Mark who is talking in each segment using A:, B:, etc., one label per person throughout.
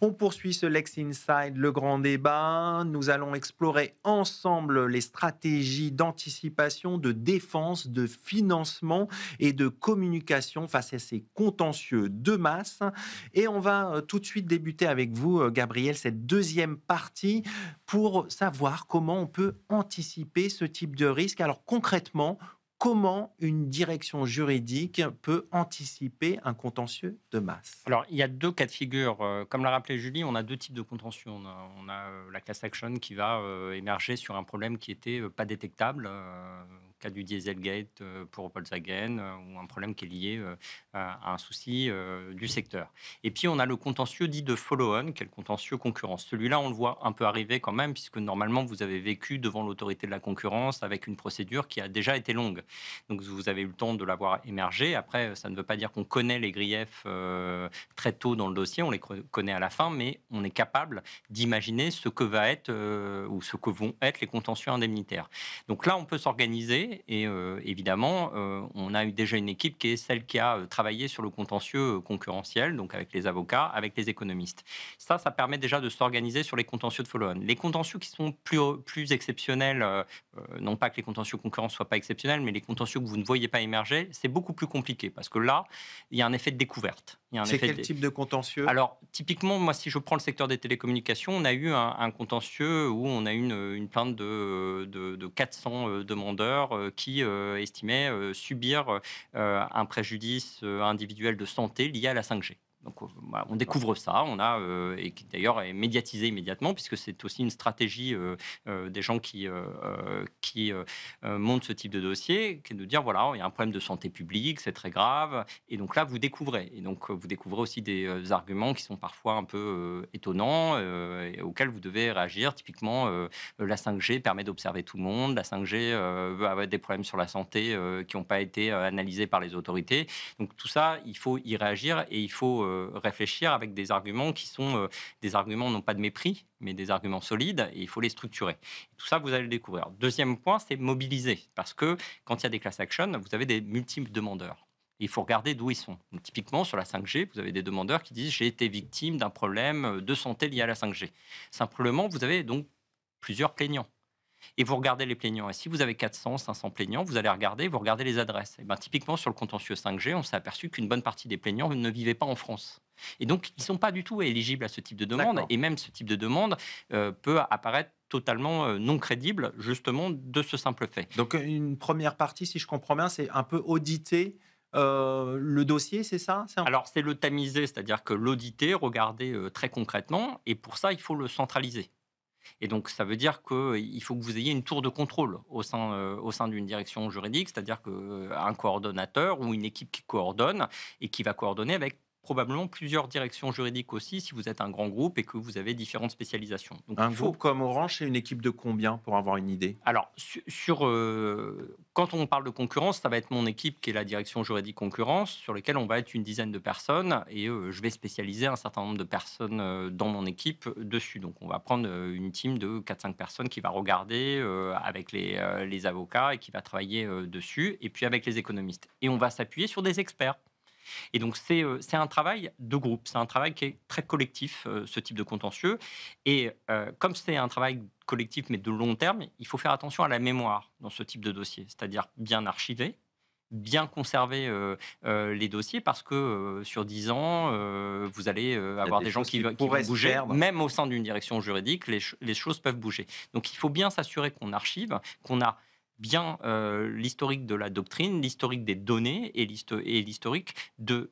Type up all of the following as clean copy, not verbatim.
A: On poursuit ce Lex Inside, le grand débat. Nous allons explorer ensemble les stratégies d'anticipation, de défense, de financement et de communication face à ces contentieux de masse. Et on va tout de suite débuter avec vous, Gabriel, cette deuxième partie pour savoir comment on peut anticiper ce type de risque. Alors concrètement, comment une direction juridique peut anticiper un contentieux de masse?
B: Alors, il y a 2 cas de figure. Comme l'a rappelé Julie, on a 2 types de contentieux. La class action qui va, émerger sur un problème qui était, pas détectable, cas du Dieselgate, pour Volkswagen, ou un problème qui est lié, à un souci, du secteur. Et puis on a le contentieux dit de follow-on, qui est le contentieux concurrence. Celui-là, on le voit un peu arriver quand même, puisque normalement vous avez vécu devant l'autorité de la concurrence avec une procédure qui a déjà été longue. Donc vous avez eu le temps de la voir émerger. Après, ça ne veut pas dire qu'on connaît les griefs, très tôt dans le dossier, on les connaît à la fin, mais on est capable d'imaginer ce que va être, ou ce que vont être les contentieux indemnitaires. Donc là, on peut s'organiser et évidemment, on a eu déjà une équipe qui est celle qui a travaillé sur le contentieux concurrentiel, donc avec les avocats, avec les économistes. Ça permet déjà de s'organiser sur les contentieux de follow-on. Les contentieux qui sont plus exceptionnels, non pas que les contentieux concurrents soient pas exceptionnels, mais les contentieux que vous ne voyez pas émerger, c'est beaucoup plus compliqué parce que là, il y a un effet de découverte. Il y a un
A: C'est
B: effet
A: quel
B: de...
A: type de contentieux?
B: Alors, typiquement, moi, si je prends le secteur des télécommunications, on a eu un contentieux où on a eu une plainte de 400 demandeurs qui estimaient subir un préjudice individuel de santé lié à la 5G. Donc, voilà, on découvre ça, et qui d'ailleurs est médiatisé immédiatement, puisque c'est aussi une stratégie des gens qui montent ce type de dossier, qui est de dire voilà, il y a un problème de santé publique, c'est très grave, et donc là, vous découvrez. Et donc, vous découvrez aussi des arguments qui sont parfois un peu étonnants et auxquels vous devez réagir. Typiquement, la 5G permet d'observer tout le monde. La 5G va avoir des problèmes sur la santé qui n'ont pas été analysés par les autorités. Donc, tout ça, il faut y réagir et il faut réfléchir avec des arguments qui sont des arguments non pas de mépris, mais des arguments solides, et il faut les structurer. Tout ça, vous allez le découvrir. Deuxième point, c'est mobiliser. Parce que quand il y a des class action, vous avez des multiples demandeurs. Il faut regarder d'où ils sont. Donc, typiquement, sur la 5G, vous avez des demandeurs qui disent « j'ai été victime d'un problème de santé lié à la 5G ». Simplement, vous avez donc plusieurs plaignants. Et vous regardez les plaignants. Et si vous avez 400, 500 plaignants, vous allez regarder, vous regardez les adresses. Et ben, typiquement, sur le contentieux 5G, on s'est aperçu qu'une bonne partie des plaignants ne vivaient pas en France. Et donc, ils ne sont pas du tout éligibles à ce type de demande.
A: D'accord.
B: Et même ce type de demande peut apparaître totalement non crédible, justement, de ce simple fait.
A: Donc une première partie, si je comprends bien, c'est un peu auditer, le dossier, c'est ça? C'est un
B: Alors, c'est le tamiser, c'est-à-dire que l'auditer, regarder très concrètement, et pour ça, il faut le centraliser. Et donc, ça veut dire qu'il faut que vous ayez une tour de contrôle au sein d'une direction juridique, c'est-à-dire qu'un coordonnateur ou une équipe qui coordonne et qui va coordonner avec probablement plusieurs directions juridiques aussi, si vous êtes un grand groupe et que vous avez différentes spécialisations. Donc,
A: un
B: il faut...
A: groupe comme Orange, c'est une équipe de combien pour avoir une idée?
B: Alors, quand on parle de concurrence, ça va être mon équipe qui est la direction juridique concurrence, sur laquelle on va être une dizaine de personnes, et je vais spécialiser un certain nombre de personnes dans mon équipe dessus. Donc, on va prendre une team de 4-5 personnes qui va regarder avec les avocats et qui va travailler dessus, et puis avec les économistes. Et on va s'appuyer sur des experts. Et donc, c'est un travail de groupe, c'est un travail qui est très collectif, ce type de contentieux. Et comme c'est un travail collectif, mais de long terme, il faut faire attention à la mémoire dans ce type de dossier, c'est-à-dire bien archiver, bien conserver les dossiers, parce que sur 10 ans, vous allez
A: Il y a
B: avoir
A: des
B: des gens
A: choses qui
B: qui vont
A: pourraient se
B: bouger.
A: perdre.
B: Même au sein d'une direction juridique, les choses peuvent bouger. Donc, il faut bien s'assurer qu'on archive, qu'on a bien l'historique de la doctrine, l'historique des données et l'historique de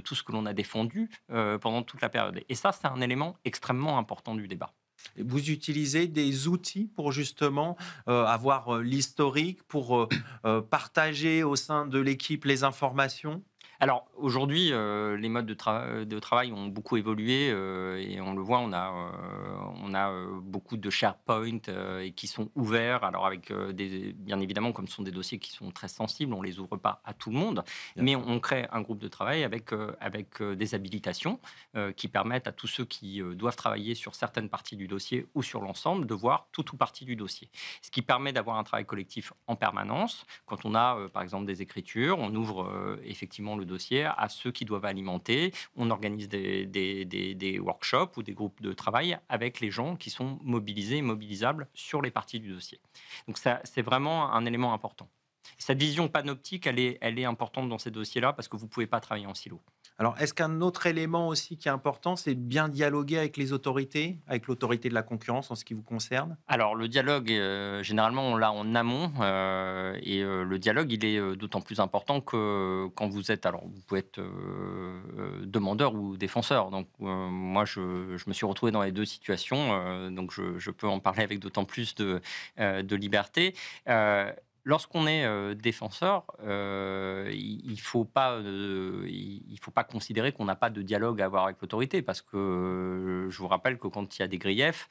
B: tout ce que l'on a défendu pendant toute la période. Et ça, c'est un élément extrêmement important du débat.
A: Vous utilisez des outils pour justement avoir l'historique, pour partager au sein de l'équipe les informations?
B: Alors aujourd'hui, les modes de travail ont beaucoup évolué, et on le voit, on a beaucoup de SharePoint et qui sont ouverts. Alors avec bien évidemment, comme ce sont des dossiers qui sont très sensibles, on les ouvre pas à tout le monde,
A: Bien
B: mais
A: sûr.
B: on crée un groupe de travail avec des habilitations qui permettent à tous ceux qui doivent travailler sur certaines parties du dossier ou sur l'ensemble de voir tout ou partie du dossier. Ce qui permet d'avoir un travail collectif en permanence. Quand on a par exemple des écritures, on ouvre effectivement le dossier à ceux qui doivent alimenter. On organise des workshops ou des groupes de travail avec les gens qui sont mobilisés et mobilisables sur les parties du dossier. Donc ça, c'est vraiment un élément important. Cette vision panoptique, elle est importante dans ces dossiers-là parce que vous ne pouvez pas travailler en silo.
A: Alors, est-ce qu'un autre élément aussi qui est important, c'est de bien dialoguer avec les autorités, avec l'autorité de la concurrence en ce qui vous concerne?
B: Alors le dialogue, généralement, on l'a en amont, le dialogue, il est, d'autant plus important que quand vous êtes alors vous pouvez être, demandeur ou défenseur. Donc, moi, je me suis retrouvé dans les 2 situations, donc je peux en parler avec d'autant plus de liberté. Lorsqu'on est, défenseur, il faut pas considérer qu'on n'a pas de dialogue à avoir avec l'autorité parce que, je vous rappelle que quand il y a des griefs,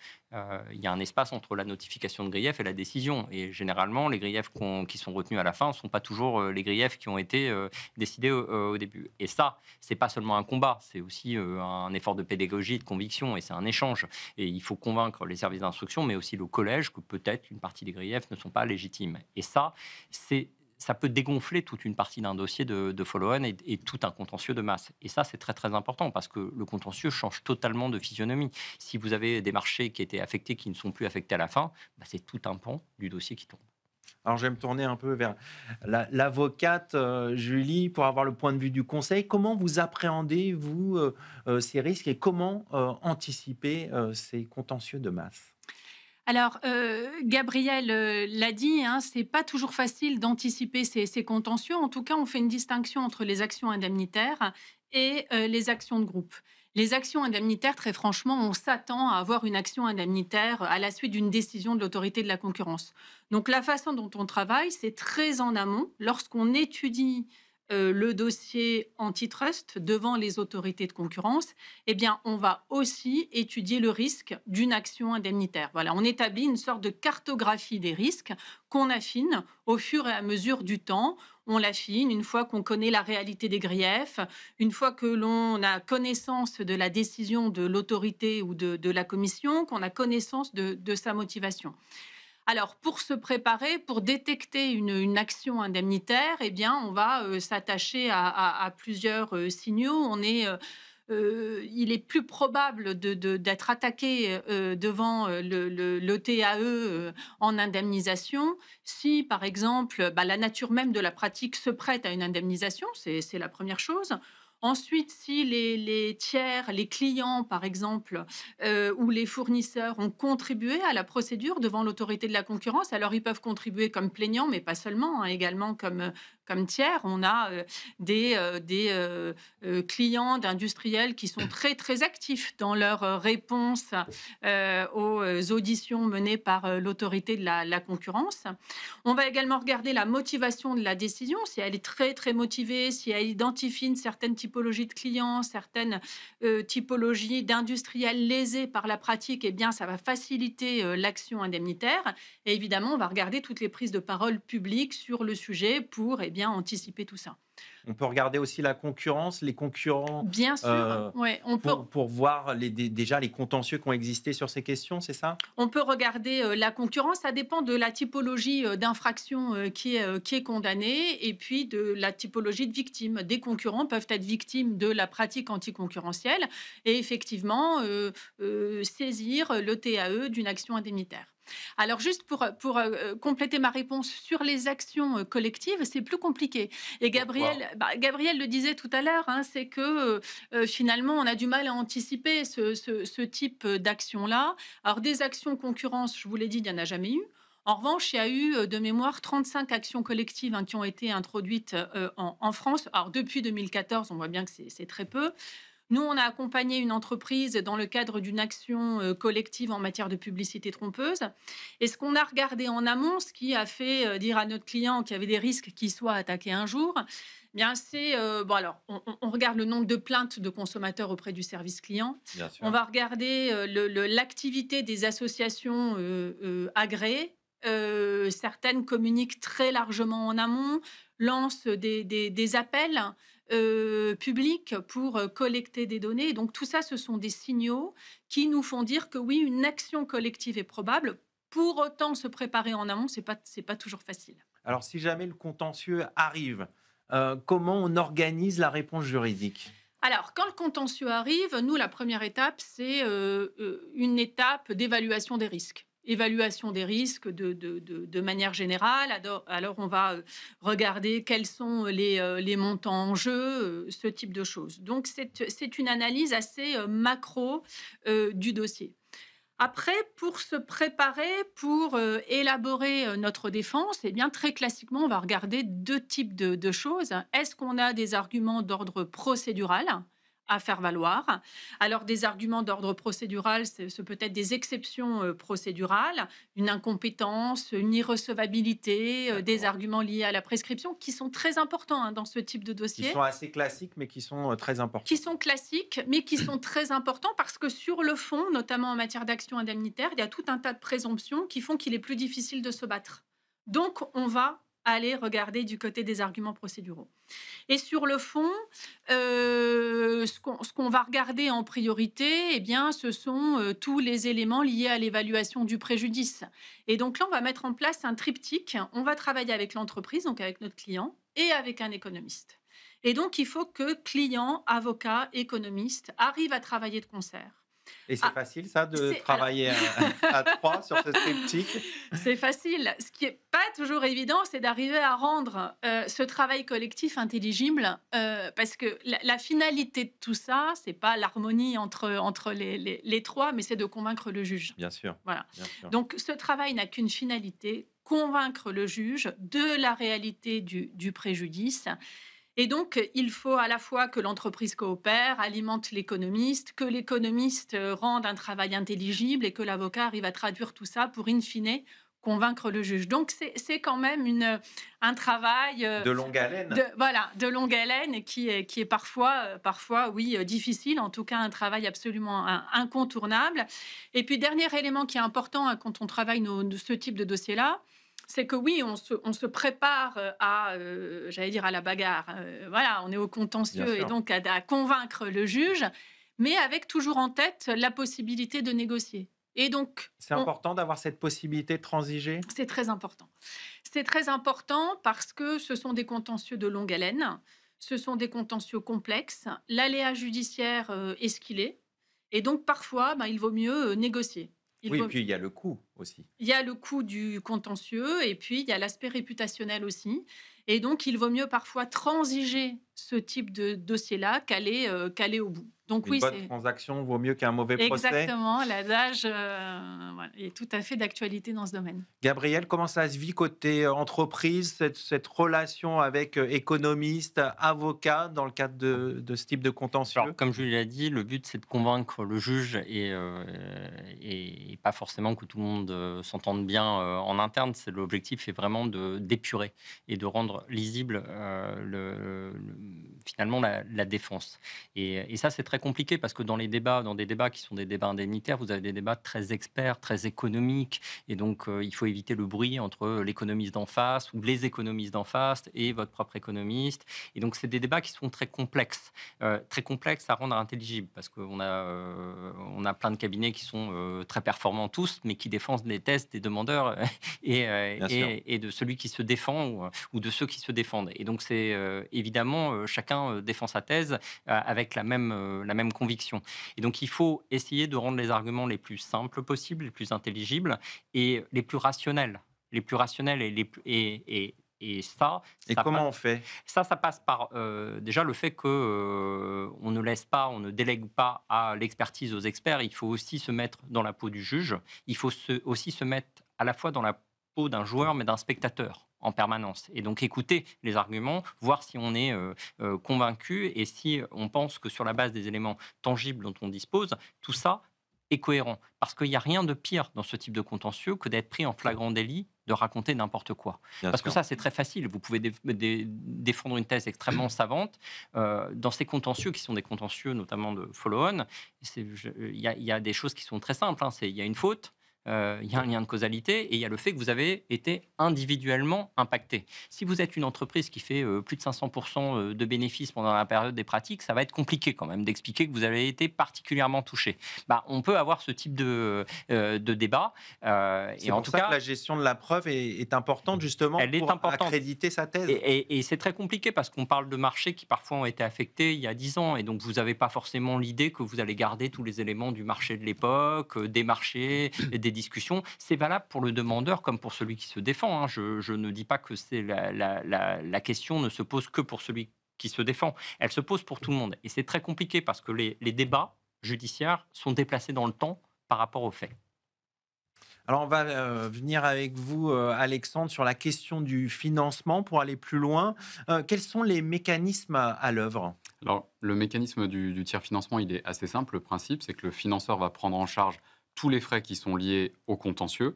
B: il y a un espace entre la notification de grief et la décision et généralement les griefs qui sont retenus à la fin ne sont pas toujours, les griefs qui ont été, décidés au début et ça, c'est pas seulement un combat, c'est aussi, un effort de pédagogie et de conviction et c'est un échange et il faut convaincre les services d'instruction mais aussi le collège que peut-être une partie des griefs ne sont pas légitimes et ça peut dégonfler toute une partie d'un dossier de follow-on et tout un contentieux de masse. Et ça, c'est très très important parce que le contentieux change totalement de physionomie. Si vous avez des marchés qui étaient affectés, qui ne sont plus affectés à la fin, bah, c'est tout un pan du dossier qui tombe.
A: Alors, je vais me tourner un peu vers l'avocate Julie pour avoir le point de vue du conseil. Comment vous appréhendez, vous, ces risques et comment anticiper ces contentieux de masse?
C: Alors, Gabriel l'a dit, hein, c'est pas toujours facile d'anticiper ces contentieux. En tout cas, on fait une distinction entre les actions indemnitaires et les actions de groupe. Les actions indemnitaires, très franchement, on s'attend à avoir une action indemnitaire à la suite d'une décision de l'autorité de la concurrence. Donc, la façon dont on travaille, c'est très en amont. Lorsqu'on étudie le dossier antitrust devant les autorités de concurrence, eh bien, on va aussi étudier le risque d'une action indemnitaire. Voilà, on établit une sorte de cartographie des risques qu'on affine au fur et à mesure du temps. On l'affine une fois qu'on connaît la réalité des griefs, une fois que l'on a connaissance de la décision de l'autorité ou de la commission, qu'on a connaissance de sa motivation. Alors, pour se préparer, pour détecter une action indemnitaire, eh bien, on va s'attacher à plusieurs signaux. Il est plus probable d'être attaqué devant le TAE en indemnisation si, par exemple, la nature même de la pratique se prête à une indemnisation, c'est la première chose. Ensuite, si les tiers, les clients, par exemple, ou les fournisseurs ont contribué à la procédure devant l'autorité de la concurrence, alors ils peuvent contribuer comme plaignants, mais pas seulement, hein, également comme tiers. On a des clients d'industriels qui sont très, très actifs dans leur réponse aux auditions menées par l'autorité de la concurrence. On va également regarder la motivation de la décision, si elle est très, très motivée, si elle identifie une certaine typologie de clients, certaines typologies d'industriels lésés par la pratique, eh bien, ça va faciliter l'action indemnitaire. Et évidemment, on va regarder toutes les prises de parole publiques sur le sujet pour anticiper tout ça.
A: On peut regarder aussi la concurrence, les concurrents,
C: Bien sûr, ouais,
A: pour voir déjà les contentieux qui ont existé sur ces questions, c'est ça?
C: on peut regarder la concurrence, ça dépend de la typologie d'infraction qui est condamnée et puis de la typologie de victime. Des concurrents peuvent être victimes de la pratique anticoncurrentielle et effectivement saisir le TAE d'une action indemnitaire. Alors juste pour compléter ma réponse sur les actions collectives, c'est plus compliqué. Et
A: Pourquoi?
C: Gabriel le disait tout à l'heure, hein, c'est que finalement, on a du mal à anticiper ce type d'action-là. Alors des actions concurrence, je vous l'ai dit, il n'y en a jamais eu. En revanche, il y a eu de mémoire 35 actions collectives qui ont été introduites en France. Alors depuis 2014, on voit bien que c'est très peu. Nous, on a accompagné une entreprise dans le cadre d'une action collective en matière de publicité trompeuse. Et ce qu'on a regardé en amont, ce qui a fait dire à notre client qu'il y avait des risques qu'il soit attaqué un jour, eh bien c'est on regarde le nombre de plaintes de consommateurs auprès du service client.
A: Bien sûr.
C: On va regarder l'activité des associations agréées. Certaines communiquent très largement en amont, lancent des appels publics pour collecter des données. Donc tout ça, ce sont des signaux qui nous font dire que oui, une action collective est probable. Pour autant, se préparer en amont, c'est pas toujours facile.
A: Alors, si jamais le contentieux arrive, Comment on organise la réponse juridique?
C: Alors, quand le contentieux arrive, nous, la première étape, c'est une étape d'évaluation des risques. Évaluation des risques de manière générale. Alors, on va regarder quels sont les montants en jeu, ce type de choses. Donc, c'est une analyse assez macro du dossier. Après, pour se préparer, pour élaborer notre défense, eh bien, très classiquement, on va regarder deux types de choses. Est-ce qu'on a des arguments d'ordre procédural à faire valoir? Alors, des arguments d'ordre procédural, c'est peut-être des exceptions procédurales, une incompétence, une irrecevabilité, des
A: D'accord.
C: arguments liés à la prescription qui sont très importants dans ce type de
A: Qui
C: dossier.
A: sont assez classiques, mais qui sont très
C: Qui
A: importants.
C: sont classiques, mais qui sont très importants parce que sur le fond, notamment en matière d'action indemnitaire, il y a tout un tas de présomptions qui font qu'il est plus difficile de se battre. Donc, on va aller regarder du côté des arguments procéduraux. Et sur le fond, ce qu'on va regarder en priorité, eh bien, ce sont tous les éléments liés à l'évaluation du préjudice. Et donc là, on va mettre en place un triptyque. On va travailler avec l'entreprise, donc avec notre client, et avec un économiste. Et donc, il faut que client, avocat, économiste arrivent à travailler de concert.
A: Et c'est
C: Ah,
A: facile, ça, de
C: alors,
A: travailler à 3 sur ce triptyque?
C: c'est facile. Ce qui est pas toujours évident, c'est d'arriver à rendre ce travail collectif intelligible, parce que la finalité de tout ça, c'est pas l'harmonie entre les trois, mais c'est de convaincre le juge.
A: Bien sûr,
C: Voilà.
A: bien sûr.
C: Donc, ce travail n'a qu'une finalité, convaincre le juge de la réalité du préjudice. Et donc, il faut à la fois que l'entreprise coopère, alimente l'économiste, que l'économiste rende un travail intelligible et que l'avocat arrive à traduire tout ça pour, in fine, convaincre le juge. Donc, c'est quand même un travail
A: De longue haleine?
C: voilà, de longue haleine et qui est parfois, oui, difficile, en tout cas un travail absolument incontournable. Et puis, dernier élément qui est important quand on travaille ce type de dossier-là, c'est que oui, on se prépare j'allais dire à la bagarre. Voilà, on est au
A: Bien
C: contentieux et
A: sûr.
C: donc à convaincre le juge, mais avec toujours en tête la possibilité de négocier. Et donc,
A: C'est important d'avoir cette possibilité de transiger?
C: c'est très important. C'est très important parce que ce sont des contentieux de longue haleine, ce sont des contentieux complexes, l'aléa judiciaire est ce qu'il est, et donc parfois, il vaut mieux négocier. Il
A: Oui,
C: vaut,
A: puis il y a le coût aussi.
C: il y a le coût du contentieux et puis il y a l'aspect réputationnel aussi. Et donc, il vaut mieux parfois transiger ce type de dossier-là qu'aller au bout. Donc
A: Une
C: oui,
A: bonne
C: c'est
A: transaction vaut mieux qu'un mauvais procès?
C: exactement l'adage voilà, est tout à fait d'actualité dans ce domaine.
A: Gabriel, comment ça se vit côté entreprise, cette relation avec économiste, avocat, dans le cadre de ce type de contentieux?
B: Alors, comme je l'ai dit, le but, c'est de convaincre le juge et pas forcément que tout le monde s'entende bien en interne. L'objectif est vraiment d'épurer et de rendre lisible finalement la défense. Et ça, c'est très compliqué parce que dans des débats qui sont des débats indemnitaires, vous avez des débats très experts, très économiques. Et donc, il faut éviter le bruit entre l'économiste d'en face ou les économistes d'en face et votre propre économiste. Et donc, c'est des débats qui sont très complexes à rendre intelligibles parce qu'on a plein de cabinets qui sont très performants tous, mais qui défendent les thèses des demandeurs
A: Bien sûr.
B: et de celui qui se défend ou de ceux qui se défendent. Et donc, c'est évidemment, chacun défend sa thèse avec la même conviction. Et donc, il faut essayer de rendre les arguments les plus simples possibles, les plus intelligibles et les plus rationnels. Les plus rationnels et ça,
A: Et
B: ça
A: comment on fait?
B: ça passe par déjà le fait que on ne laisse pas, on ne délègue pas à l'expertise aux experts. Il faut aussi se mettre dans la peau du juge. Il faut aussi se mettre à la fois dans la peau d'un joueur, mais d'un spectateur en permanence. Et donc écouter les arguments, voir si on est convaincu et si on pense que sur la base des éléments tangibles dont on dispose, tout ça est cohérent. Parce qu'il n'y a rien de pire dans ce type de contentieux que d'être pris en flagrant délit de raconter n'importe quoi.
A: Bien
B: Parce que
A: sûr.
B: ça, c'est très facile. Vous pouvez défendre une thèse extrêmement savante. Dans ces contentieux, qui sont des contentieux notamment de follow-on, il y a des choses qui sont très simples. Il y a une faute, il y a un lien de causalité et il y a le fait que vous avez été individuellement impacté. Si vous êtes une entreprise qui fait plus de 500% de bénéfices pendant la période des pratiques, ça va être compliqué quand même d'expliquer que vous avez été particulièrement touché. Bah, on peut avoir ce type de débat.
A: C'est
B: Et en
A: pour
B: tout
A: ça que
B: cas,
A: la gestion de la preuve est importante justement
B: elle est
A: pour
B: importante.
A: accréditer sa thèse.
B: Et c'est très compliqué parce qu'on parle de marchés qui parfois ont été affectés il y a 10 ans. Et donc, vous n'avez pas forcément l'idée que vous allez garder tous les éléments du marché de l'époque, des marchés, et des discussions. C'est valable pour le demandeur comme pour celui qui se défend, hein. Je ne dis pas que c'est la question ne se pose que pour celui qui se défend. Elle se pose pour tout le monde. Et c'est très compliqué parce que les débats judiciaires sont déplacés dans le temps par rapport aux faits.
A: Alors, on va venir avec vous, Alexandre, sur la question du financement pour aller plus loin. Quels sont les mécanismes à l'œuvre?
D: Alors, le mécanisme du tiers financement, il est assez simple. Le principe, c'est que le financeur va prendre en charge tous les frais qui sont liés au contentieux.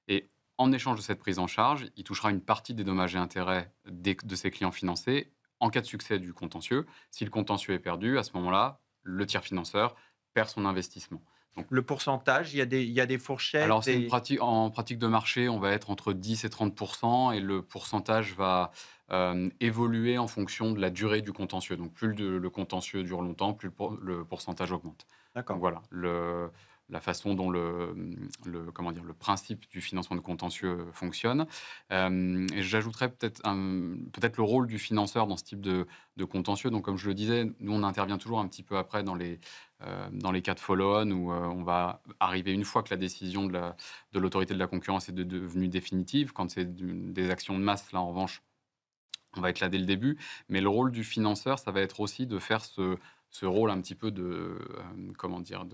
D: Et en échange de cette prise en charge, il touchera une partie des dommages et intérêts de ses clients financés en cas de succès du contentieux. Si le contentieux est perdu, à ce moment-là, le tiers financeur perd son investissement. Donc,
A: Le pourcentage, il y a des fourchettes.
D: alors, en pratique de marché, on va être entre 10 et 30 et le pourcentage va évoluer en fonction de la durée du contentieux. Donc, plus le contentieux dure longtemps, plus le pourcentage augmente. Donc,
A: D'accord.
D: voilà, la façon dont comment dire, le principe du financement de contentieux fonctionne. Et j'ajouterais peut-être le rôle du financeur dans ce type de contentieux. Donc, comme je le disais, nous, on intervient toujours un petit peu après dans les cas de follow-on où on va arriver une fois que la décision de l'autorité de la concurrence est devenue définitive. Quand c'est des actions de masse, là, en revanche, on va être là dès le début. Mais le rôle du financeur, ça va être aussi de faire ce rôle un petit peu comment dire,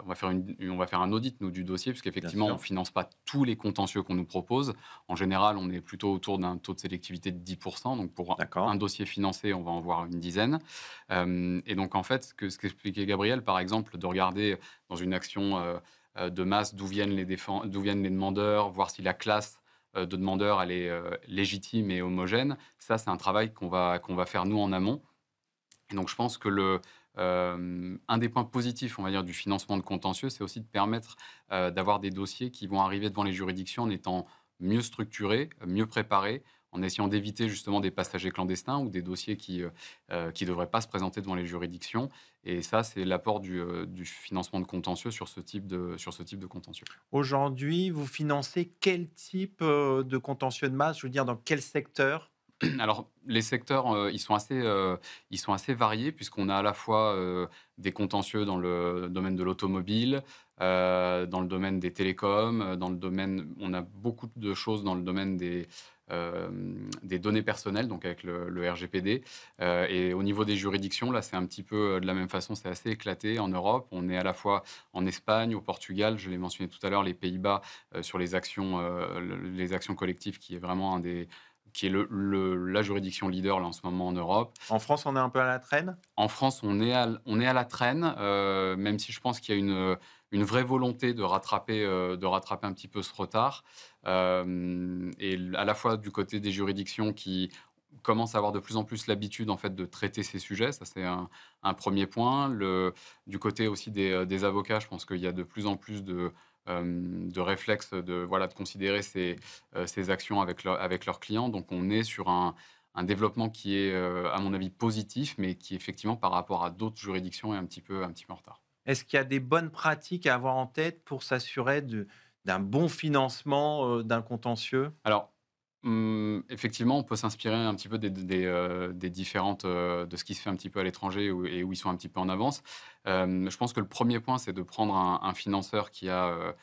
D: on va faire un audit, nous, du dossier, parce
A: Bien
D: qu'effectivement, on ne
A: sûr.
D: finance pas tous les contentieux qu'on nous propose. En général, on est plutôt autour d'un taux de sélectivité de 10%. Donc, pour un
A: D'accord.
D: dossier financé, on va en voir une dizaine. Et donc, en fait, ce qu'expliquait Gabriel, par exemple, de regarder dans une action de masse d'où viennent d'où viennent les demandeurs, voir si la classe de demandeurs elle est légitime et homogène. Ça, c'est un travail qu'on va faire nous en amont. Et donc, je pense que un des points positifs, on va dire, du financement de contentieux, c'est aussi de permettre d'avoir des dossiers qui vont arriver devant les juridictions en étant mieux structurés, mieux préparés, en essayant d'éviter justement des passagers clandestins ou des dossiers qui ne devraient pas se présenter devant les juridictions. Et ça, c'est l'apport du financement de contentieux sur ce type de contentieux.
A: Aujourd'hui, vous financez quel type de contentieux de masse? Je veux dire, dans quel secteur?
D: Alors, les secteurs, ils sont assez variés puisqu'on a à la fois des contentieux dans le domaine de l'automobile, dans le domaine des télécoms, on a beaucoup de choses dans le domaine des données personnelles, donc avec le RGPD. Et au niveau des juridictions, là, c'est un petit peu de la même façon, c'est assez éclaté en Europe. On est à la fois en Espagne, au Portugal, je l'ai mentionné tout à l'heure, les Pays-Bas, sur les actions collectives, qui est vraiment qui est la juridiction leader là, en ce moment en Europe.
A: En France, on est un peu à la traîne?
D: En France, on est à la traîne, même si je pense qu'il y a une vraie volonté de rattraper un petit peu ce retard. Et à la fois du côté des juridictions qui commencent à avoir de plus en plus l'habitude en fait de traiter ces sujets, ça c'est un premier point. Du côté aussi des avocats, je pense qu'il y a de plus en plus de réflexes de considérer ces actions avec leurs clients. Donc on est sur un développement qui est, à mon avis, positif, mais qui, effectivement, par rapport à d'autres juridictions, est un petit peu en retard.
A: Est-ce qu'il y a des bonnes pratiques à avoir en tête pour s'assurer d'un bon financement d'un contentieux?
D: Alors, effectivement, on peut s'inspirer un petit peu des différentes, de ce qui se fait un petit peu à l'étranger et où ils sont un petit peu en avance. Je pense que le premier point, c'est de prendre un financeur qui a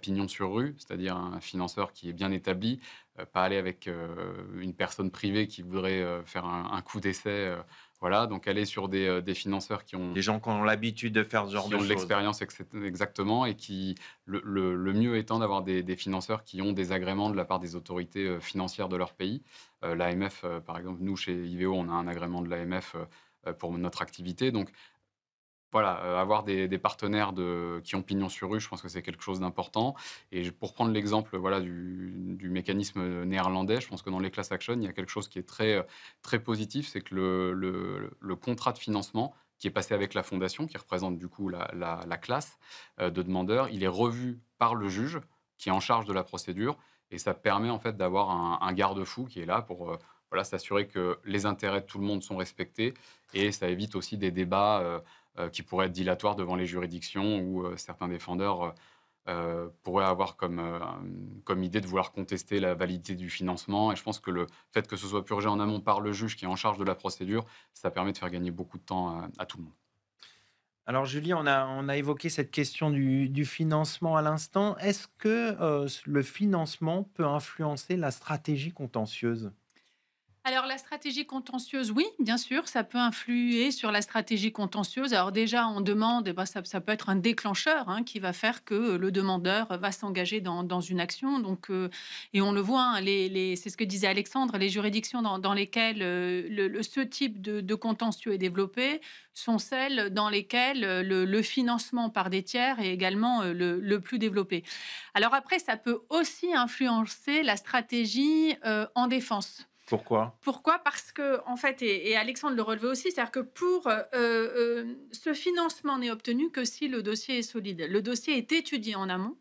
D: pignon sur rue, c'est-à-dire un financeur qui est bien établi, pas aller avec une personne privée qui voudrait faire un coup d'essai. Voilà, donc aller sur des financeurs
A: Des gens qui ont l'habitude de faire ce genre
D: qui
A: de
D: ont de
A: choses.
D: l'expérience exactement, et qui le mieux étant d'avoir des financeurs qui ont des agréments de la part des autorités financières de leur pays. L'AMF, par exemple, nous chez IVEO, on a un agrément de l'AMF pour notre activité. Donc voilà, avoir des partenaires qui ont pignon sur rue, je pense que c'est quelque chose d'important. Et pour prendre l'exemple, voilà, du mécanisme néerlandais, je pense que dans les class action, il y a quelque chose qui est très positif, c'est que le contrat de financement qui est passé avec la fondation, qui représente du coup la classe de demandeurs, il est revu par le juge qui est en charge de la procédure. Et ça permet en fait d'avoir un garde-fou qui est là pour voilà, s'assurer que les intérêts de tout le monde sont respectés. Et ça évite aussi des débats qui pourraient être dilatoires devant les juridictions où certains défendeurs pourraient avoir comme idée de vouloir contester la validité du financement. Et je pense que le fait que ce soit purgé en amont par le juge qui est en charge de la procédure, ça permet de faire gagner beaucoup de temps à tout le monde.
A: Alors Julie, on a évoqué cette question du financement à l'instant. Est-ce que le financement peut influencer la stratégie contentieuse?
C: Alors la stratégie contentieuse, oui, bien sûr, ça peut influer sur la stratégie contentieuse. Alors déjà, on demande, eh ben, ça peut être un déclencheur qui va faire que le demandeur va s'engager dans une action. Donc, et on le voit, c'est ce que disait Alexandre, les juridictions dans lesquelles ce type de contentieux est développé sont celles dans lesquelles le financement par des tiers est également le plus développé. Alors après, ça peut aussi influencer la stratégie en défense.
A: Pourquoi?
C: Pourquoi? Parce que, en fait, et Alexandre le relevait aussi, c'est-à-dire que ce financement n'est obtenu que si le dossier est solide. Le dossier est étudié en amont.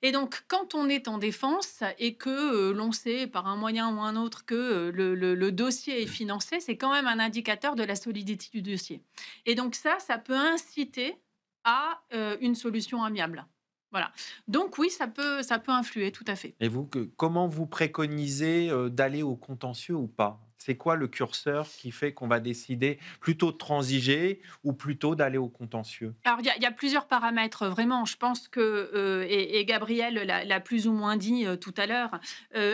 C: Et donc, quand on est en défense et que l'on sait par un moyen ou un autre que le dossier est financé, c'est quand même un indicateur de la solidité du dossier. Et donc ça peut inciter à une solution amiable. Voilà. Donc oui, ça peut influer, tout à fait.
A: Et vous, comment vous préconisez d'aller au contentieux ou pas? C'est quoi le curseur qui fait qu'on va décider plutôt de transiger ou plutôt d'aller au contentieux?
C: Alors, il y a plusieurs paramètres, vraiment. Je pense que, et Gabriel l'a plus ou moins dit tout à l'heure,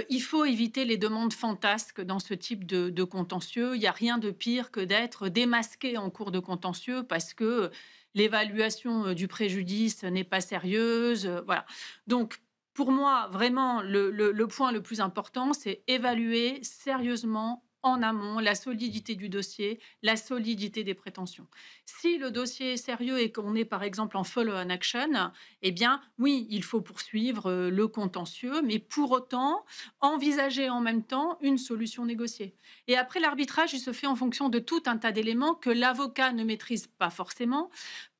C: il faut éviter les demandes fantasques dans ce type de contentieux. Il n'y a rien de pire que d'être démasqué en cours de contentieux parce que l'évaluation du préjudice n'est pas sérieuse. Voilà. Donc, pour moi, vraiment, le point le plus important, c'est évaluer sérieusement en amont la solidité du dossier, la solidité des prétentions. Si le dossier est sérieux et qu'on est par exemple en follow-on action, eh bien oui, il faut poursuivre le contentieux, mais pour autant envisager en même temps une solution négociée. Et après, l'arbitrage, il se fait en fonction de tout un tas d'éléments que l'avocat ne maîtrise pas forcément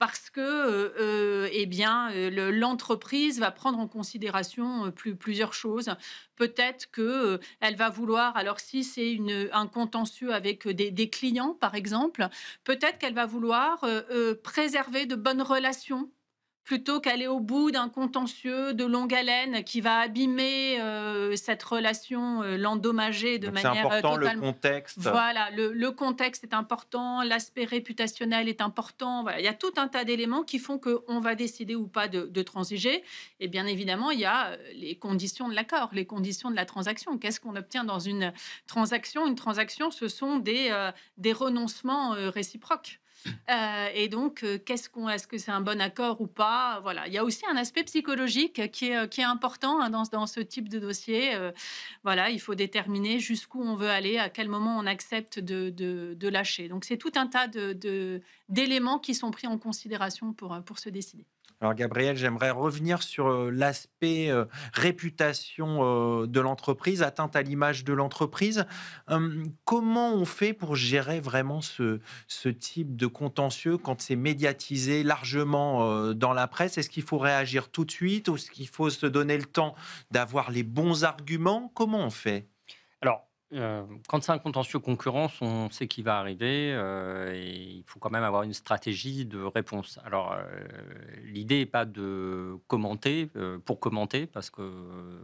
C: parce que eh bien, l'entreprise va prendre en considération plusieurs choses. Peut-être que elle va vouloir, alors si c'est un contentieux avec des clients, par exemple, peut-être qu'elle va vouloir préserver de bonnes relations plutôt qu'aller au bout d'un contentieux de longue haleine qui va abîmer cette relation, l'endommager de
A: Donc c'est
C: manière
A: important le
C: totalement.
A: contexte.
C: Voilà, le contexte est important, l'aspect réputationnel est important. Voilà, il y a tout un tas d'éléments qui font qu'on va décider ou pas de transiger. Et bien évidemment, il y a les conditions de l'accord, les conditions de la transaction. Qu'est-ce qu'on obtient dans une transaction? Une transaction, ce sont des renoncements réciproques. Et donc, est-ce que c'est un bon accord ou pas? Voilà. Il y a aussi un aspect psychologique qui est important dans ce type de dossier. Voilà, il faut déterminer jusqu'où on veut aller, à quel moment on accepte de lâcher. Donc, c'est tout un tas d'éléments qui sont pris en considération pour se décider.
A: Alors Gabriel, j'aimerais revenir sur l'aspect réputation de l'entreprise, atteinte à l'image de l'entreprise. Comment on fait pour gérer vraiment ce type de contentieux quand c'est médiatisé largement dans la presse? Est-ce qu'il faut réagir tout de suite ou est-ce qu'il faut se donner le temps d'avoir les bons arguments? Comment on fait?
B: Alors, quand c'est un contentieux concurrence, on sait qu'il va arriver et il faut quand même avoir une stratégie de réponse. Alors, l'idée n'est pas de commenter pour commenter, parce que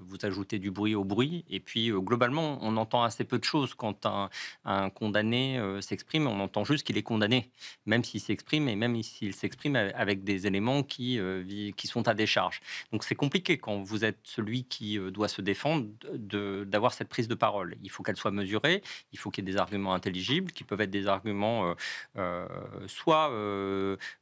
B: vous ajoutez du bruit au bruit. Et puis, globalement, on entend assez peu de choses quand un condamné s'exprime. On entend juste qu'il est condamné, même s'il s'exprime et même s'il s'exprime avec des éléments qui sont à décharge. Donc, c'est compliqué quand vous êtes celui qui doit se défendre d'avoir cette prise de parole. Il faut qu'elle soit mesurée, il faut qu'il y ait des arguments intelligibles, qui peuvent être des arguments soit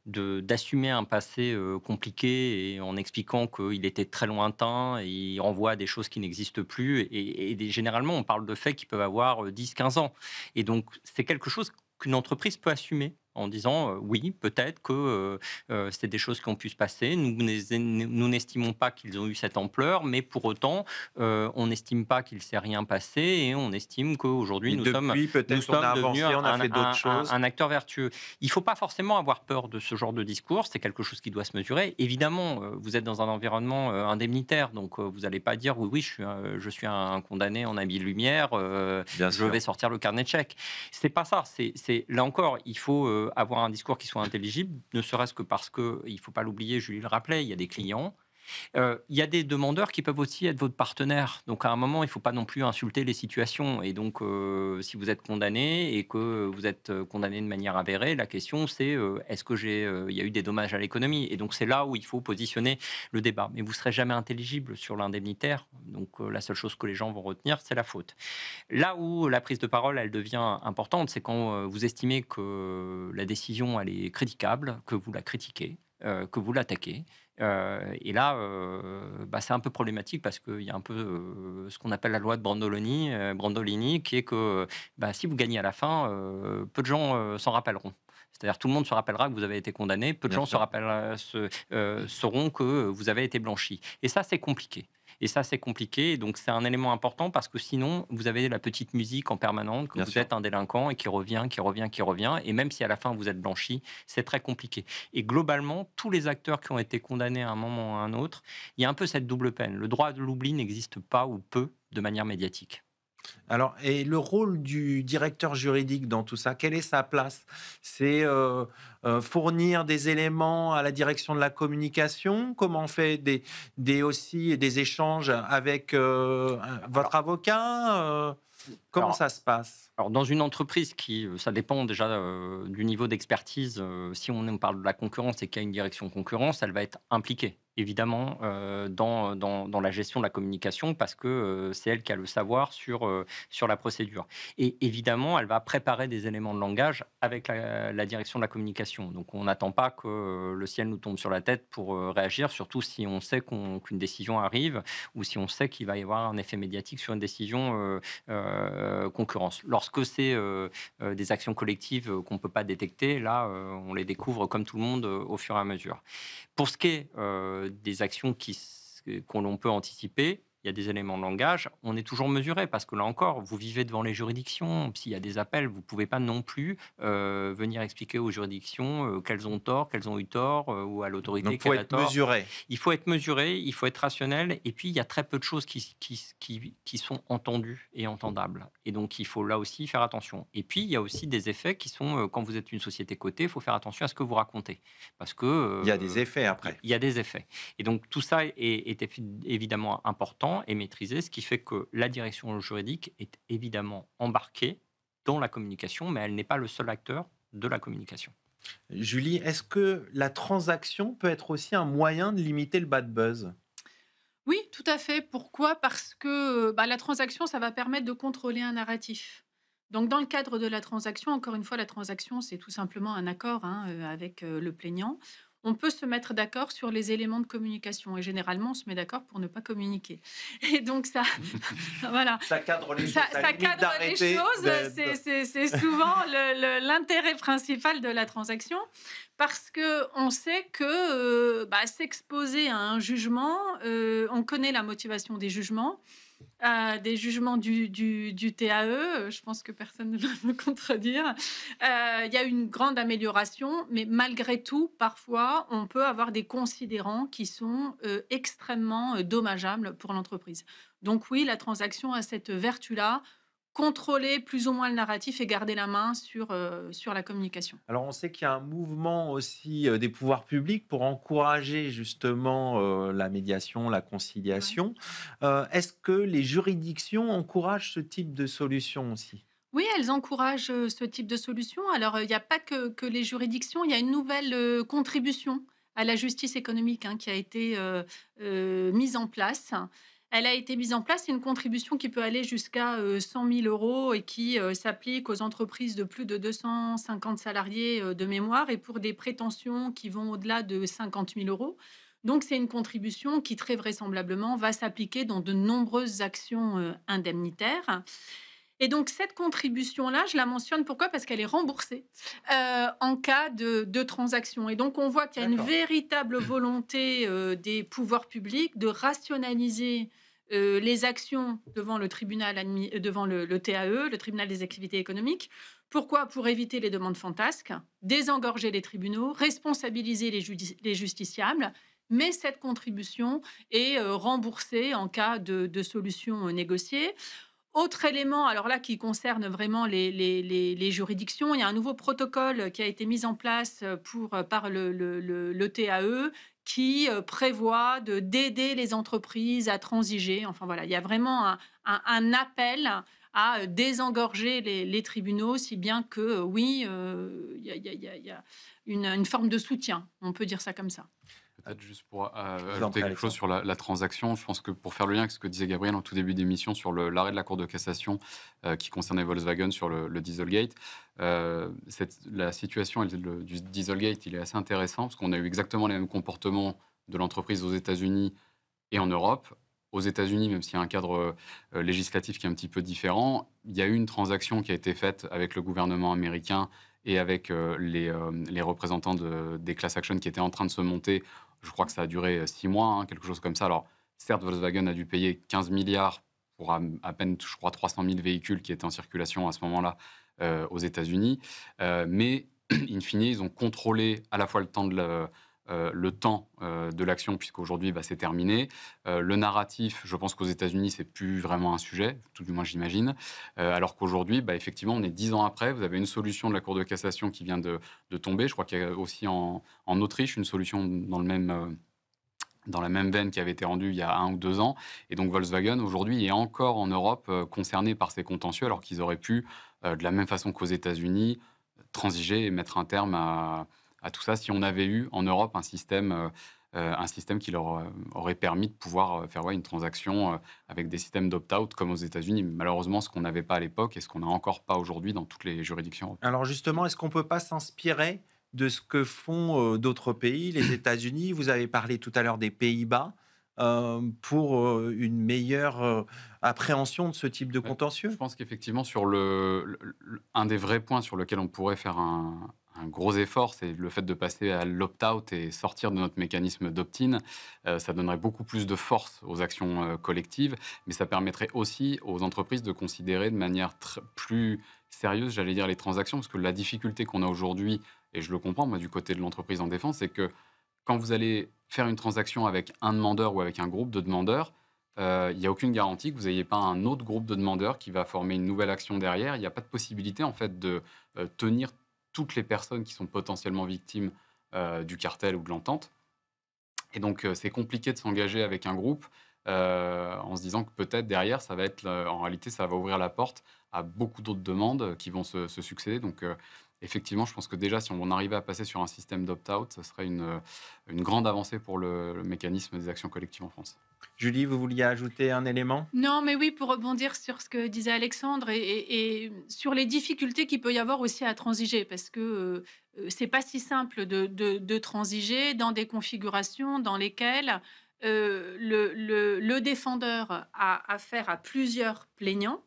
B: d'assumer un passé compliqué et en expliquant qu'il était très lointain et il renvoie à des choses qui n'existent plus. Et généralement, on parle de faits qui peuvent avoir 10-15 ans. Et donc, c'est quelque chose qu'une entreprise peut assumer en disant oui, peut-être que c'est des choses qui ont pu se passer. Nous n'estimons pas qu'ils ont eu cette ampleur, mais pour autant, on n'estime pas qu'il ne s'est rien passé et on estime qu'aujourd'hui,
A: Et
B: nous
A: depuis, peut-être, on a
B: sommes devenus
A: avancé, on a fait d'autres choses.
B: un acteur vertueux. Il ne faut pas forcément avoir peur de ce genre de discours, c'est quelque chose qui doit se mesurer. Évidemment, vous êtes dans un environnement indemnitaire, donc vous n'allez pas dire oui, je suis un condamné en habit de lumière,
A: Bien
B: je
A: sûr.
B: vais sortir le carnet de chèques. C'est pas ça. Là encore, il faut avoir un discours qui soit intelligible, ne serait-ce que parce que, il ne faut pas l'oublier, Julie le rappelait, il y a des clients. Il y a des demandeurs qui peuvent aussi être votre partenaire. Donc, à un moment, il ne faut pas non plus insulter les situations. Et donc, si vous êtes condamné et que vous êtes condamné de manière avérée, la question, c'est est-ce que il y a eu des dommages à l'économie? Et donc, c'est là où il faut positionner le débat. Mais vous ne serez jamais intelligible sur l'indemnitaire. Donc, la seule chose que les gens vont retenir, c'est la faute. Là où la prise de parole, elle devient importante, c'est quand vous estimez que la décision, elle est critiquable, que vous la critiquez, que vous l'attaquez. Et là, c'est un peu problématique parce qu'il y a un peu ce qu'on appelle la loi de Brandolini, qui est que si vous gagnez à la fin, peu de gens s'en rappelleront. C'est-à-dire tout le monde se rappellera que vous avez été condamné, peu de
A: Bien
B: gens
A: sûr.
B: sauront que vous avez été blanchi. Et ça, c'est compliqué. Donc c'est un élément important parce que sinon, vous avez la petite musique en permanente, que
A: Bien
B: vous
A: sûr.
B: êtes un délinquant et qui revient. Et même si à la fin, vous êtes blanchi, c'est très compliqué. Et globalement, tous les acteurs qui ont été condamnés à un moment ou à un autre, il y a un peu cette double peine. Le droit de l'oubli n'existe pas ou peu de manière médiatique.
A: Alors, et le rôle du directeur juridique dans tout ça, quelle est sa place? C'est fournir des éléments à la direction de la communication? Comment on fait aussi des échanges avec votre avocat? Comment
B: Alors,
A: ça se passe?
B: Alors, dans une entreprise ça dépend déjà du niveau d'expertise. Si on parle de la concurrence et qu'il y a une direction concurrence, elle va être impliquée, évidemment, dans la gestion de la communication parce que c'est elle qui a le savoir sur la procédure. Et évidemment, elle va préparer des éléments de langage avec la direction de la communication. Donc, on n'attend pas que le ciel nous tombe sur la tête pour réagir, surtout si on sait qu'une décision arrive ou si on sait qu'il va y avoir un effet médiatique sur une décision concurrence. Lorsque c'est des actions collectives qu'on ne peut pas détecter, là, on les découvre comme tout le monde au fur et à mesure. Pour ce qui est des actions qu'on peut anticiper, il y a des éléments de langage, on est toujours mesuré parce que là encore, vous vivez devant les juridictions. S'il y a des appels, vous ne pouvez pas non plus venir expliquer aux juridictions qu'elles ont tort, qu'elles ont eu tort, ou à l'autorité
A: Donc, il faut
B: qu'elle a
A: être
B: tort.
A: mesuré.
B: Il faut être mesuré, il faut être rationnel, et puis il y a très peu de choses qui sont entendues et entendables. Et donc il faut là aussi faire attention. Et puis il y a aussi des effets qui sont, quand vous êtes une société cotée, il faut faire attention à ce que vous racontez. Parce que
A: Il y a des effets après.
B: il y a des effets. Et donc tout ça est évidemment important et maîtrisé, ce qui fait que la direction juridique est évidemment embarquée dans la communication, mais elle n'est pas le seul acteur de la communication.
A: Julie, est-ce que la transaction peut être aussi un moyen de limiter le bad buzz?
C: Oui, tout à fait. Pourquoi? Parce que la transaction, ça va permettre de contrôler un narratif. Donc, dans le cadre de la transaction, encore une fois, la transaction, c'est tout simplement un accord avec le plaignant. On peut se mettre d'accord sur les éléments de communication et généralement, on se met d'accord pour ne pas communiquer. Et donc, ça, voilà.
A: Ça cadre les choses.
C: Ça
A: limite
C: cadre les
A: d'arrêter
C: choses,
A: de-
C: c'est souvent l'intérêt principal de la transaction parce qu'on sait que s'exposer à un jugement, on connaît la motivation des jugements du TAE, je pense que personne ne va me contredire. Il y a une grande amélioration, mais malgré tout, parfois, on peut avoir des considérants qui sont extrêmement dommageables pour l'entreprise. Donc oui, la transaction a cette vertu-là, contrôler plus ou moins le narratif et garder la main sur la communication.
A: Alors, on sait qu'il y a un mouvement aussi des pouvoirs publics pour encourager justement la médiation, la conciliation. Est-ce que les juridictions encouragent ce type de solution aussi?
C: Oui, elles encouragent ce type de solution. Alors, il n'y a pas que les juridictions, il y a une nouvelle contribution à la justice économique qui a été mise en place. Elle a été mise en place, c'est une contribution qui peut aller jusqu'à 100 000 euros et qui s'applique aux entreprises de plus de 250 salariés de mémoire et pour des prétentions qui vont au-delà de 50 000 euros. Donc, c'est une contribution qui très vraisemblablement va s'appliquer dans de nombreuses actions indemnitaires. Et donc cette contribution-là, je la mentionne pourquoi? Parce qu'elle est remboursée en cas de transaction. Et donc on voit qu'il y a une
A: D'accord.
C: véritable volonté des pouvoirs publics de rationaliser les actions devant le tribunal devant le TAE, le tribunal des activités économiques. Pourquoi? Pour éviter les demandes fantasques, désengorger les tribunaux, responsabiliser les justiciables. Mais cette contribution est remboursée en cas de solution négociée. Autre élément, alors là, qui concerne vraiment les juridictions, il y a un nouveau protocole qui a été mis en place par le TAE qui prévoit d'aider les entreprises à transiger. Enfin voilà, il y a vraiment un appel à désengorger les tribunaux, si bien que oui, il y a une forme de soutien, on peut dire ça comme ça.
D: Peut-être juste pour
A: Je vous en
D: ajouter
A: prie,
D: quelque chose
A: Alexandre.
D: sur la transaction, je pense que pour faire le lien avec ce que disait Gabriel en tout début d'émission sur l'arrêt de la Cour de cassation qui concernait Volkswagen sur le Dieselgate, la situation du Dieselgate, il est assez intéressant parce qu'on a eu exactement les mêmes comportements de l'entreprise aux États-Unis et en Europe. Aux États-Unis, même s'il y a un cadre législatif qui est un petit peu différent, il y a eu une transaction qui a été faite avec le gouvernement américain et avec les représentants des class actions qui étaient en train de se monter. Je crois que ça a duré 6 mois, hein, quelque chose comme ça. Alors, certes, Volkswagen a dû payer 15 milliards pour à peine, je crois, 300 000 véhicules qui étaient en circulation à ce moment-là aux États-Unis. Mais, in fine, ils ont contrôlé à la fois le temps de l'action, puisqu'aujourd'hui, c'est terminé. Le narratif, je pense qu'aux États-Unis, c'est plus vraiment un sujet, tout du moins j'imagine. Alors qu'aujourd'hui, effectivement, on est 10 ans après. Vous avez une solution de la Cour de cassation qui vient de tomber. Je crois qu'il y a aussi en Autriche une solution dans la même veine qui avait été rendue il y a 1 ou 2 ans. Et donc Volkswagen, aujourd'hui, est encore en Europe concerné par ces contentieux, alors qu'ils auraient pu, de la même façon qu'aux États-Unis, transiger et mettre un terme à tout ça si on avait eu en Europe un système qui leur aurait permis de pouvoir faire une transaction avec des systèmes d'opt-out comme aux États-Unis. Malheureusement, ce qu'on n'avait pas à l'époque et ce qu'on n'a encore pas aujourd'hui dans toutes les juridictions européennes.
A: Alors justement, est-ce qu'on ne peut pas s'inspirer de ce que font d'autres pays, les États-Unis? Vous avez parlé tout à l'heure des Pays-Bas, pour une meilleure appréhension de ce type de
D: Ouais, je
A: contentieux?
D: pense qu'effectivement, sur un des vrais points sur lequel on pourrait faire un gros effort, c'est le fait de passer à l'opt-out et sortir de notre mécanisme d'opt-in. Ça donnerait beaucoup plus de force aux actions collectives, mais ça permettrait aussi aux entreprises de considérer de manière plus sérieuse, j'allais dire, les transactions, parce que la difficulté qu'on a aujourd'hui, et je le comprends, moi, du côté de l'entreprise en défense, c'est que quand vous allez faire une transaction avec un demandeur ou avec un groupe de demandeurs, il n'y a aucune garantie que vous n'ayez pas un autre groupe de demandeurs qui va former une nouvelle action derrière. Il n'y a pas de possibilité en fait de tenir toutes les personnes qui sont potentiellement victimes du cartel ou de l'entente. Et donc c'est compliqué de s'engager avec un groupe en se disant que peut-être derrière, ça va être, en réalité, ça va ouvrir la porte à beaucoup d'autres demandes qui vont se succéder. Donc effectivement, je pense que déjà, si on arrivait à passer sur un système d'opt-out, ça serait une grande avancée pour le mécanisme des actions collectives en France.
A: Julie, vous vouliez ajouter un élément?
C: Non, mais oui, pour rebondir sur ce que disait Alexandre et sur les difficultés qu'il peut y avoir aussi à transiger, parce que c'est pas si simple de transiger dans des configurations dans lesquelles le défendeur a affaire à plusieurs plaignants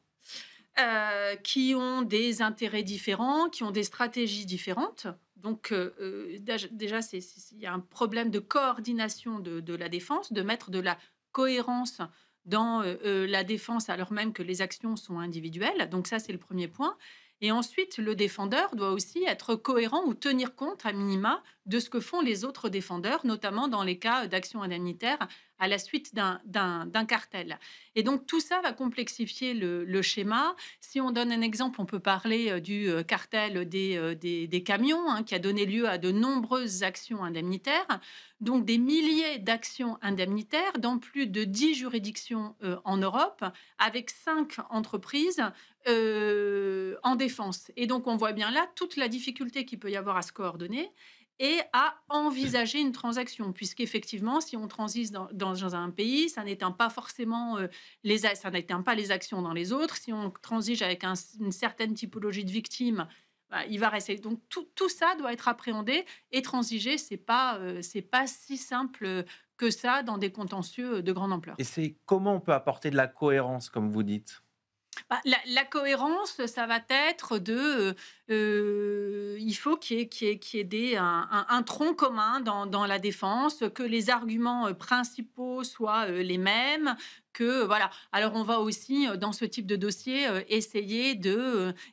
C: qui ont des intérêts différents, qui ont des stratégies différentes. Donc, déjà, il y a un problème de coordination de la défense, de mettre de la cohérence dans la défense, alors même que les actions sont individuelles. Donc, ça, c'est le premier point. Et ensuite, le défendeur doit aussi être cohérent ou tenir compte, à minima, de ce que font les autres défendeurs, notamment dans les cas d'actions indemnitaires à la suite d'un cartel. Et donc, tout ça va complexifier le schéma. Si on donne un exemple, on peut parler du cartel des camions, hein, qui a donné lieu à de nombreuses actions indemnitaires, donc des milliers d'actions indemnitaires dans plus de 10 juridictions en Europe, avec 5 entreprises en défense. Et donc, on voit bien là toute la difficulté qu'il peut y avoir à se coordonner et à envisager une transaction, puisqu'effectivement, si on transite dans un pays, ça n'éteint pas forcément ça n'éteint pas les actions dans les autres. Si on transige avec une certaine typologie de victimes, il va rester. Donc tout ça doit être appréhendé et transiger, c'est pas si simple que ça dans des contentieux de grande ampleur.
A: Et c'est comment on peut apporter de la cohérence, comme vous dites?
C: La cohérence, ça va être il faut qu'il y ait un tronc commun dans la défense, que les arguments principaux soient les mêmes, que voilà. Alors on va aussi, dans ce type de dossier, essayer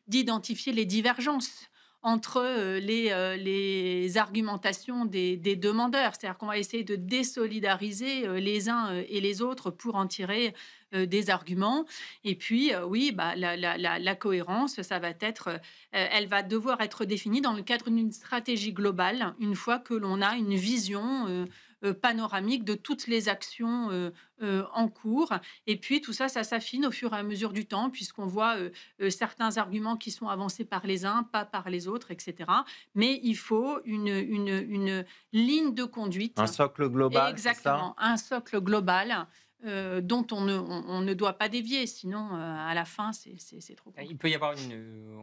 C: d'identifier les divergences entre les argumentations des demandeurs. C'est-à-dire qu'on va essayer de désolidariser les uns et les autres pour en tirer des arguments. Et puis, oui, la cohérence, ça va être, elle va devoir être définie dans le cadre d'une stratégie globale, une fois que l'on a une vision panoramique de toutes les actions en cours. Et puis, tout ça, ça s'affine au fur et à mesure du temps, puisqu'on voit certains arguments qui sont avancés par les uns, pas par les autres, etc. Mais il faut une ligne de conduite.
A: Un socle global, c'est ça?
C: Exactement, un socle global dont on ne doit pas dévier, sinon à la fin, c'est trop compliqué.
B: Il peut y avoir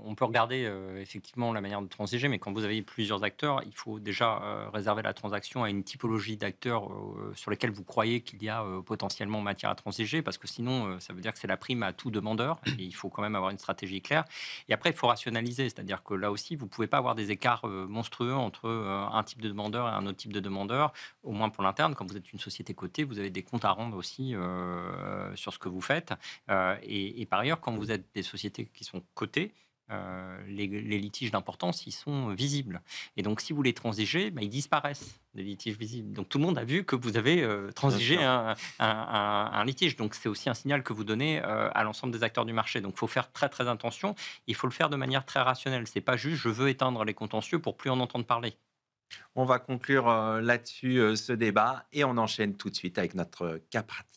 B: on peut regarder effectivement la manière de transiger, mais quand vous avez plusieurs acteurs, il faut déjà réserver la transaction à une typologie d'acteurs sur lesquels vous croyez qu'il y a potentiellement matière à transiger, parce que sinon, ça veut dire que c'est la prime à tout demandeur, et il faut quand même avoir une stratégie claire. Et après, il faut rationaliser, c'est-à-dire que là aussi, vous ne pouvez pas avoir des écarts monstrueux entre un type de demandeur et un autre type de demandeur, au moins pour l'interne. Quand vous êtes une société cotée, vous avez des comptes à rendre aussi sur ce que vous faites. Et par ailleurs, quand vous êtes des sociétés qui sont cotées, les litiges d'importance, ils sont visibles. Et donc, si vous les transigez, ils disparaissent, les litiges visibles. Donc, tout le monde a vu que vous avez transigé un litige. Donc, c'est aussi un signal que vous donnez à l'ensemble des acteurs du marché. Donc, il faut faire très, très attention. Il faut le faire de manière très rationnelle. C'est pas juste, je veux éteindre les contentieux pour plus en entendre parler.
A: On va conclure là-dessus ce débat et on enchaîne tout de suite avec notre cas pratique.